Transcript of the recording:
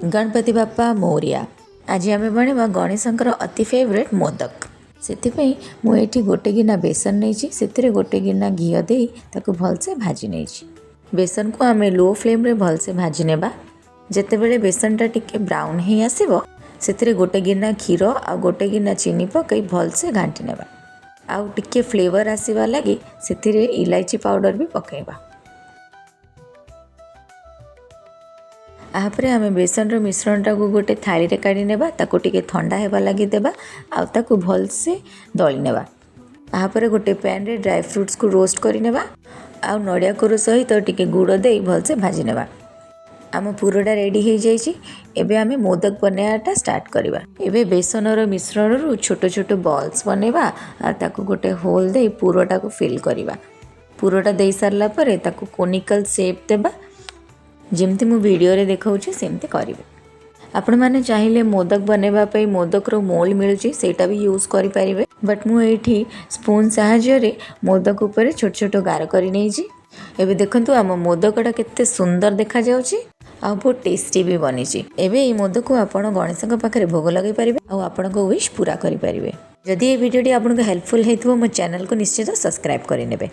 गणपति बाप्पा मोरिया। आज आम बना गणेशंकर अति फेवरेट मोदक। से मुझे गोटे गिना बेसन नहीं से गोटे गिना घी दे ताको भलसे भाजी नहीं। बेसन को आम लो फ्लेम रे भलसे भाजी नेबा। जेतेबेले बेसनटा टिके ब्राउन ही आसीबो से गोटे गिना क्षीर आ गोटे गिना चीनी पकई भलसे घांटी नेबा। आउ टिके फ्लेवर आसीबा लगी से इलायची पाउडर भी पकेबा। आपर आम बेसन मिश्रणटा को गोटे थाली रे काढ़ी नेबा ताको टिके ठंडा हेबा लगी देबा आ ताको भलसे दली नेबा। आपर गोटे पैन रे ड्राई फ्रूट्स को रोस्ट करि नेबा आ नड़िया कोर सहित टिके गुड़ दे भलसे भाजी नेबा। आम पूराटा रेडी हो जाइए। एबे आमे मोदक बनायाटा स्टार्ट करवा। एबे बेसनर मिश्रण रु छोट छोट बॉल्स बनैबा आ ताको गोटे होल दे पूराटा को फिल करवा। पूराटा दे सारला परे ताको कोनिकल शेप देबा। जेमती मु वीडियो रे देखाउछि सेमती करिवे। आपण माने चाहिले मोदक बनेबा पई मोदक रो मोल्ड मिलुछि सेटा भी यूज करि परिवे। बट मु एठी स्पून सहाय्य रे मोदक ऊपर छोट छोट गार करि नै छी। एबे देखंतु आम मोदकटा केते सुंदर देखा जाउछि आ बहुत टेस्टी भी बनिछि। एबे ई मोदक को आपण गणेशक पाखरे भोग लगाई परिवे आ आपण को विश पूरा करि परिवे। जदि ए वीडियोटी आपनको हेल्पफुल हेतबो मो चैनल को निश्चित सब्सक्राइब करि नेबे।